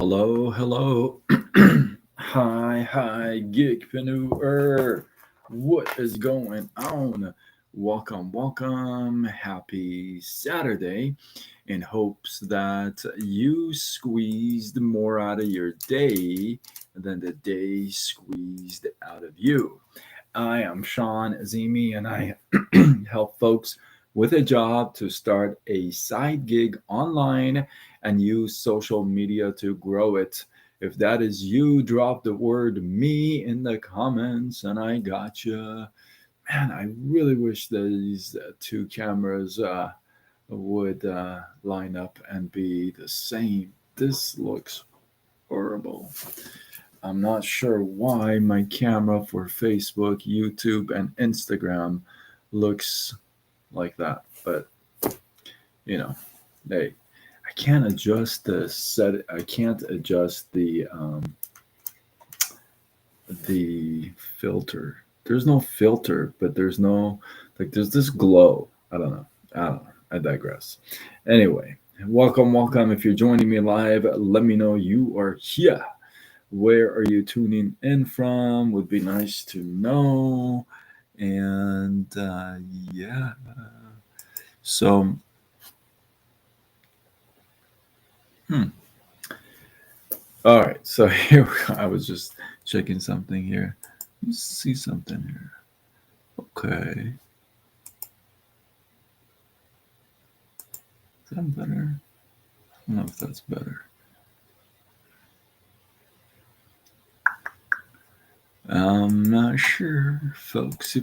Hello, hello. Hi, geekpreneur. What is going on? Welcome. Happy Saturday. In hopes that you squeezed more out of your day than the day squeezed out of you. I am Sean Azimi, and I help folks with a job to start a side gig online and use social media to grow it. If that is you, drop the word me in the comments, and I got you. Man, I really wish these two cameras would line up and be the same. This looks horrible. I'm not sure why my camera for Facebook, YouTube, and Instagram looks like that, but you know, hey, I can't adjust the set. I can't adjust the filter. There's no filter, but there's no like. There's this glow. I don't know. I digress. Anyway, welcome. If you're joining me live, let me know you are here. Where are you tuning in from? Would be nice to know. And yeah, so hmm. All right. So here I was just checking something here. Let's see something here. Okay, is that better? I don't know if that's better. I'm not sure, folks.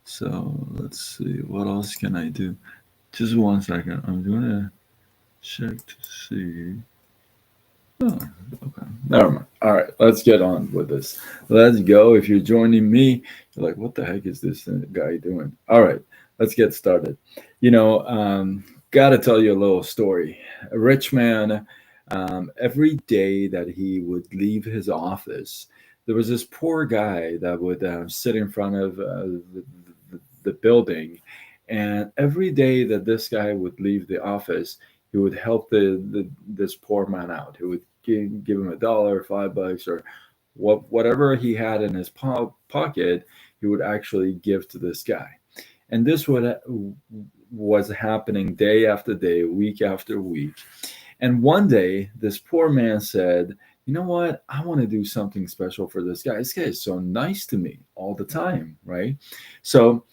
So let's see. What else can I do? Just 1 second. I'm gonna check to see. Oh, okay. Never mind. All right, let's get on with this. Let's go. If you're joining me, you're like, what the heck is this guy doing? All right, let's get started. Got to tell you a little story. A rich man, every day that he would leave his office, there was this poor guy that would sit in front of the building. And every day that this guy would leave the office, he would help this poor man out. He would give him $1, $5, or whatever he had in his pocket. He would actually give to this guy, and this was happening day after day, week after week. And one day, this poor man said, "You know what? I want to do something special for this guy. This guy is so nice to me all the time, right?" So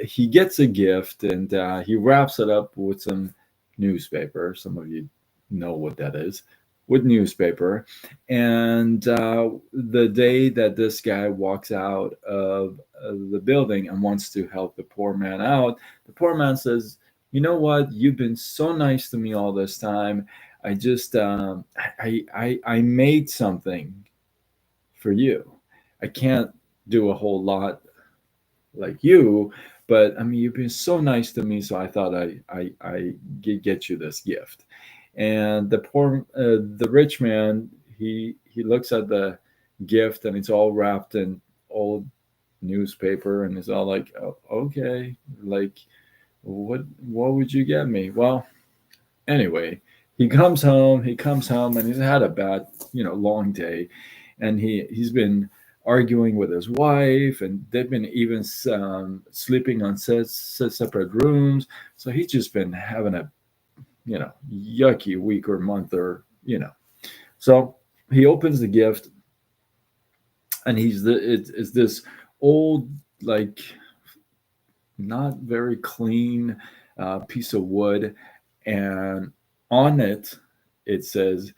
he gets a gift and he wraps it up with some newspaper. Some of you know what that is, with newspaper. And the day that this guy walks out of the building and wants to help the poor man out, the poor man says, "You know what? You've been so nice to me all this time. I just I made something for you. I can't do a whole lot like you, but I mean, you've been so nice to me, so I thought I get you this gift." And the rich man, he looks at the gift and it's all wrapped in old newspaper, and it's all like, oh, okay, like what would you get me? Well, anyway, he comes home and he's had a bad, long day, and he's been arguing with his wife, and they've been even sleeping on separate rooms. So he's just been having a, yucky week or month, or. So he opens the gift, and it's this old, like, not very clean piece of wood, and on it says,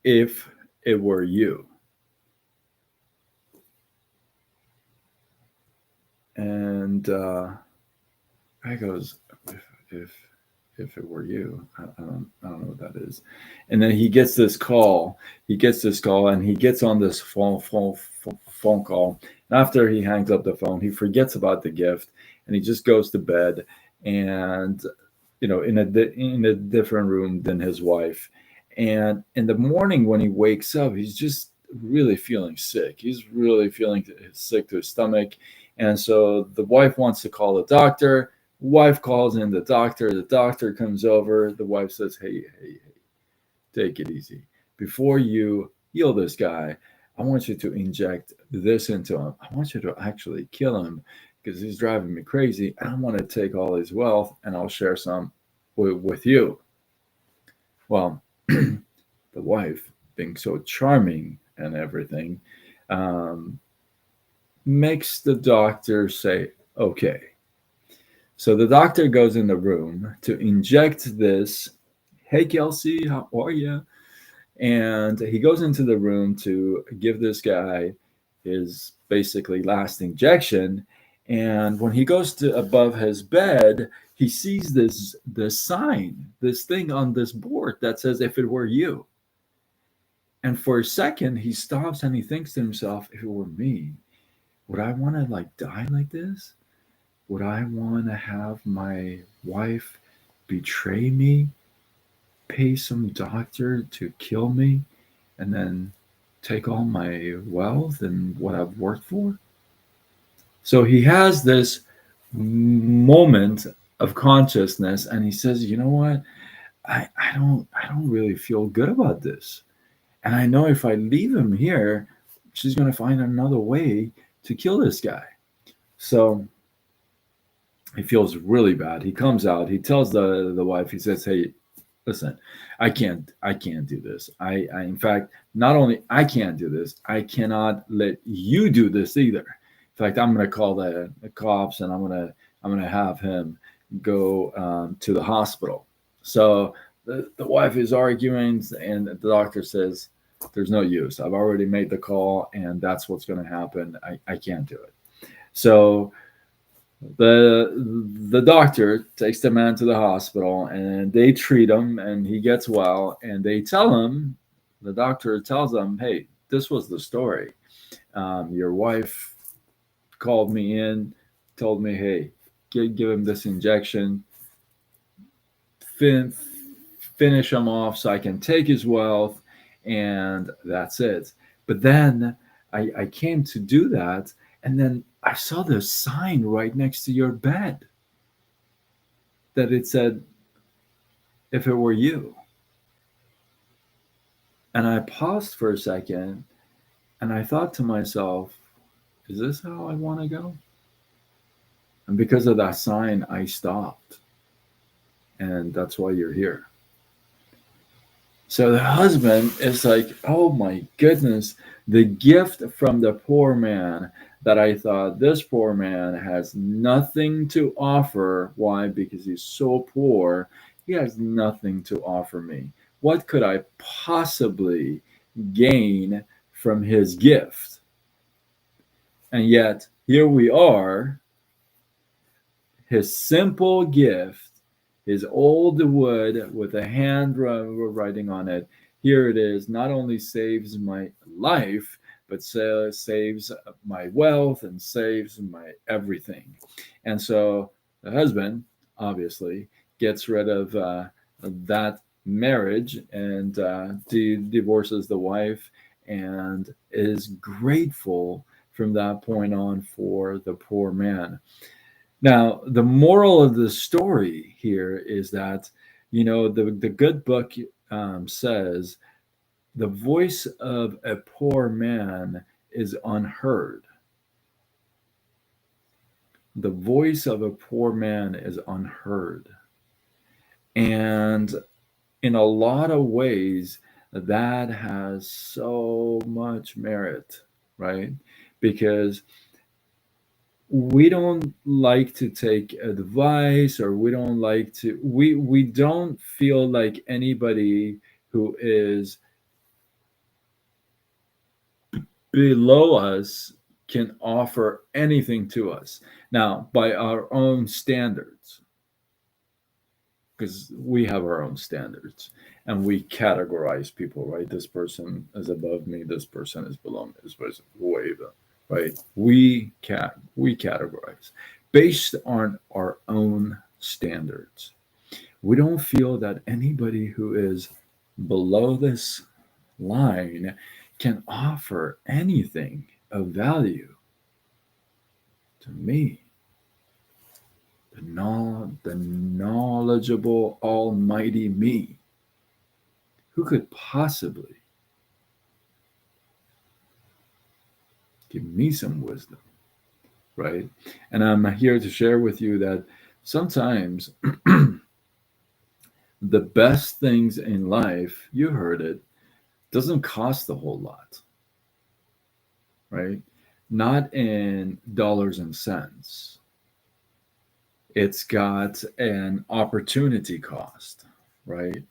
"If it were you." And I goes, if if it were you, I don't know what that is. And then he gets this call. And he gets on this phone call. And after he hangs up the phone, he forgets about the gift, and he just goes to bed. And in a different room than his wife. And in the morning when he wakes up, he's just really feeling sick. He's really feeling sick to his stomach. And so the wife wants to call the doctor. Wife calls in the doctor. The doctor comes over. The wife says, "Hey, take it easy. Before you heal this guy, I want you to inject this into him. I want you to actually kill him because he's driving me crazy. I want to take all his wealth and I'll share some with you. Well, the wife, being so charming and everything, um, makes the doctor say, okay. So the doctor goes in the room to inject this. Hey, Kelsey, how are you? And he goes into the room to give this guy his basically last injection. And when he goes to above his bed, he sees this sign, this thing on this board that says, if it were you. And for a second, he stops and he thinks to himself, if it were me, would I want to like die like this? Would I want to have my wife betray me, pay some doctor to kill me, and then take all my wealth and what I've worked for? So he has this moment of consciousness and he says, you know what? I don't really feel good about this. And I know if I leave him here, she's gonna find another way to kill this guy. So he feels really bad. He comes out, he tells the wife, he says, hey, listen, I can't do this. I in fact, not only I can't do this, I cannot let you do this either. In fact, I'm gonna call the cops and I'm gonna have him go to the hospital. So the wife is arguing and the doctor says there's no use. I've already made the call and that's what's gonna happen. I can't do it. So the doctor takes the man to the hospital and they treat him and he gets well and they tell him, the doctor tells him, hey, this was the story. Your wife called me in, told me, hey, give him this injection, finish him off so I can take his wealth, and that's it. But then I came to do that, and then I saw the sign right next to your bed that it said, if it were you. And I paused for a second and I thought to myself, is this how I want to go? And because of that sign, I stopped. And that's why you're here. So the husband is like, oh my goodness, the gift from the poor man that I thought this poor man has nothing to offer. Why? Because he's so poor. He has nothing to offer me. What could I possibly gain from his gift? And yet, here we are, his simple gift, his old wood with a handwriting on it. Here it is, not only saves my life, but saves my wealth and saves my everything. And so the husband obviously gets rid of that marriage and divorces the wife and is grateful from that point on for the poor man. Now, the moral of the story here is that, the good book says the voice of a poor man is unheard. The voice of a poor man is unheard. And in a lot of ways, that has so much merit, right? Because we don't like to take advice, or we don't feel like anybody who is below us can offer anything to us now by our own standards, because we have our own standards and we categorize people, right? This person is above me, this person is below me, this person is way above, right? We categorize based on our own standards. We don't feel that anybody who is below this line can offer anything of value to me, the knowledgeable almighty me, Who could possibly give me some wisdom, right? And I'm here to share with you that sometimes the best things in life, you heard it, doesn't cost a whole lot, right? Not in dollars and cents. It's got an opportunity cost, right?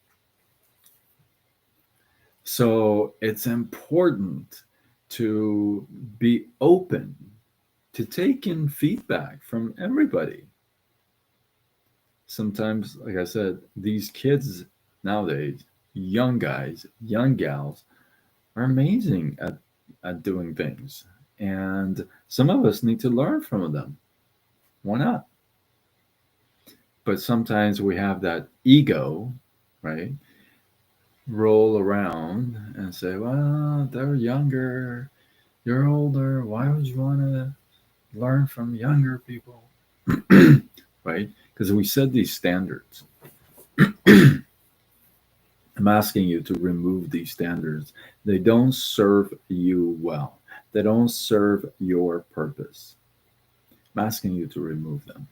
So it's important to be open to taking feedback from everybody. Sometimes, like I said, these kids nowadays, young guys, young gals, are amazing at doing things. And some of us need to learn from them. Why not? But sometimes we have that ego, right? Roll around and say, well, they're younger, you're older. Why would you want to learn from younger people? Right? Because we set these standards. I'm asking you to remove these standards. They don't serve you well, they don't serve your purpose. I'm asking you to remove them.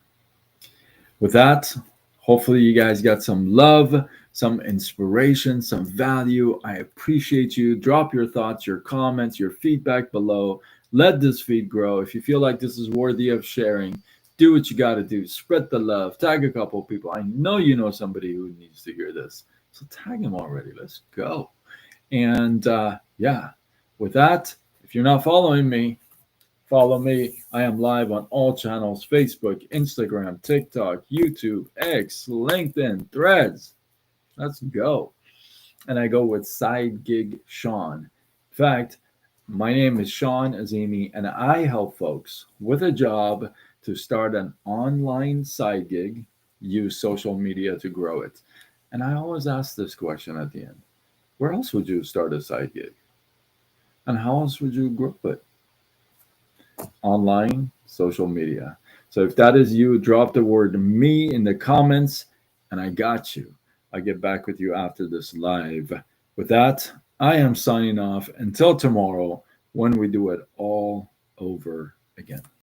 With that, hopefully you guys got some love, some inspiration, some value. I appreciate you. Drop your thoughts, your comments, your feedback below. Let this feed grow. If you feel like this is worthy of sharing, do what you got to do. Spread the love. Tag a couple of people. I know you know somebody who needs to hear this. So tag them already. Let's go. And yeah, with that, if you're not following me, follow me. I am live on all channels: Facebook, Instagram, TikTok, YouTube, X, LinkedIn, Threads. Let's go. And I go with Side Gig Sean. In fact, my name is Sean Azimi, and I help folks with a job to start an online side gig, use social media to grow it. And I always ask this question at the end: where else would you start a side gig? And how else would you grow it? Online, social media. So if that is you, drop the word me in the comments and I got you. I'll get back with you after this live. With that, I am signing off until tomorrow when we do it all over again.